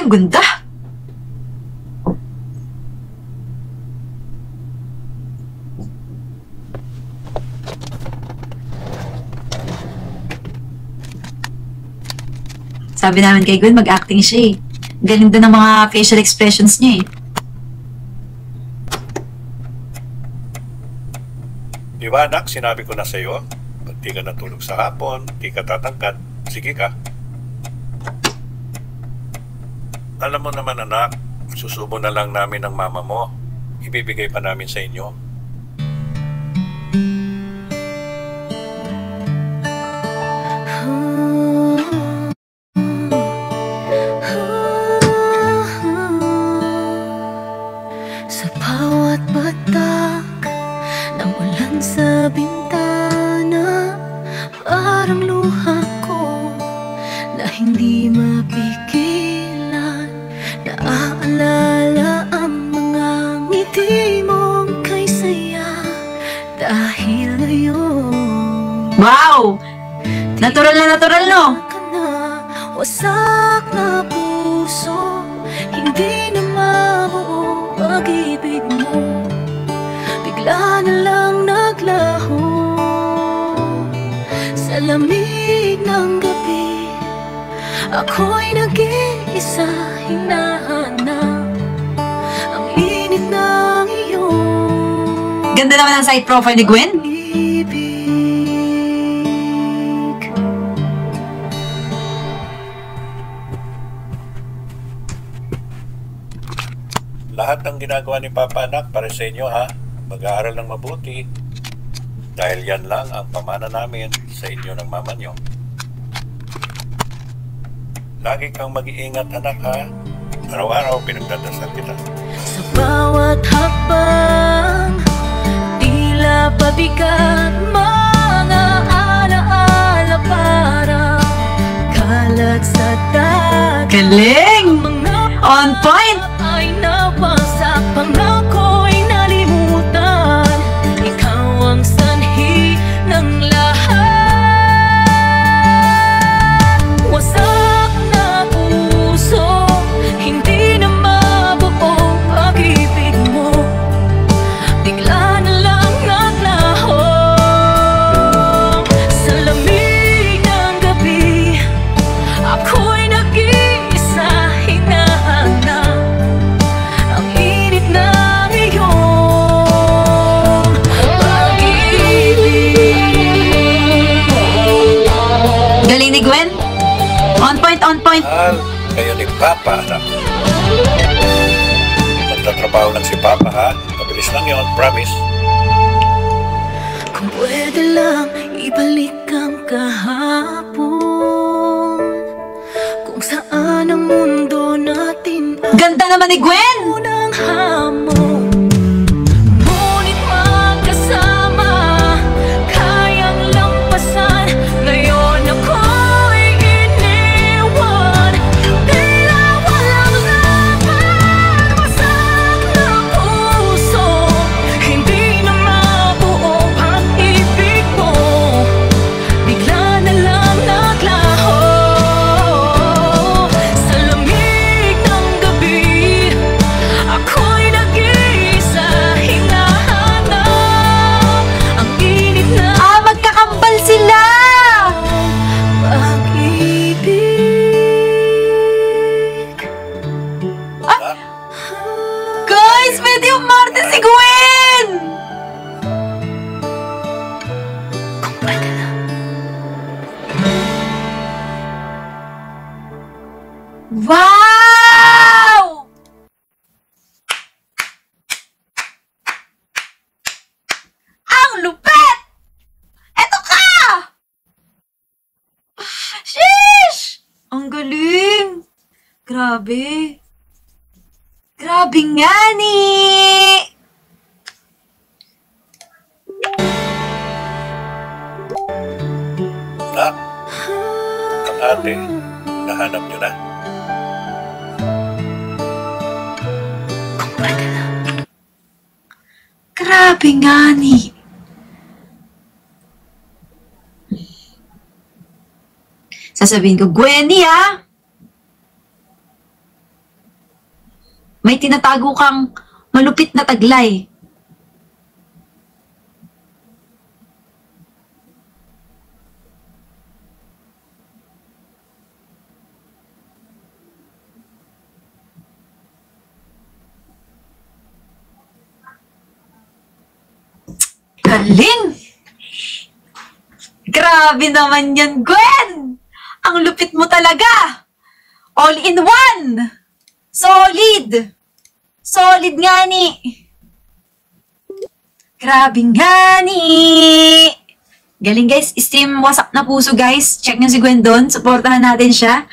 Ay, ang ganda! Sabi namin kay Gwen, mag-acting siya eh. Galing din ng mga facial expressions niya eh. Di ba anak, sinabi ko na sa'yo, pag di ka natulog sa hapon, di ka tatangkad, sige ka. Alam mo naman anak, susubo na lang namin ng mama mo. Ibibigay pa namin sa inyo. Sa bawat batak ng ulan sa bintana, parang luha ko na hindi mapigilan. Naaalala ang mga ngiti mong kay saya dahil ngayon. Wow! Natural na natural, no? Wasak na puso, hindi na mabuo pag-ibig mo. Bigla na lang naglaho sa lamig ng gabi. Ako'y nag-iisa, hinahanap ang init ng iyong Ganda naman ang side profile ni Gwen. ibig. Lahat ng ginagawa ni Papa anak para sa inyo ha. Mag-aaral ng mabuti. Dahil yan lang ang pamana namin sa inyo ng mama nyo. Lagi kang mag-iingat anak ha. Araw-araw pinagdadasal kita. Sa bawat hakbang, tila pabigat mga alaala para kalat sa dagat. Galing! On point! Ay nawasak, pangako'y nalimutan. Ikaw ang sanhi ng lahat. Wasak na puso, hindi na mabuo pag-ibig mo. Bigla na lang naglaho sa lamig ng gabi. Ako'y nag-iisa, hinahanap ang init ng iyong pag-ibig. Galing ni Gwen. On point, on point. Mahal, kayo ni Papa anak. Magtatrabaho lang si Papa ha. Mabilis lang yun, promise. Kung pwede lang ibalik ang kahapon, kung saan ang mundo natin ay Ganda naman ni Gwen! unang hamon. Ngunit magkasama, kayang lampasan. Ngayon ako'y iniwan, tila walang laban. Wasak na puso, hindi na mabuo ang ibig mo. Bigla na lang naglaho sa lamig ng gabi. Ako'y nag-iisa, hinahanap ang init na Ah, magkakambal sila! pag-ibig. Anak, Guys, pwede umarte si Gwen! Kung pwede lang. Wow! Ang lupet! Eto ka! Sheesh! Ang galing! Grabe. Grabe nga ni! anak, ang ate, nahanap nyo na. Kung pwede lang. Grabe nga ni! Sasabihin ko, Gwenny ha! may tinatago kang malupit na taglay. Galing! Grabe naman yan, Gwen! Ang lupit mo talaga! All in one! Solid! Solid nga ni! Grabe nga ni! Galing guys, stream wasak na puso guys. Check nyo si Gwen doon, supportahan natin siya.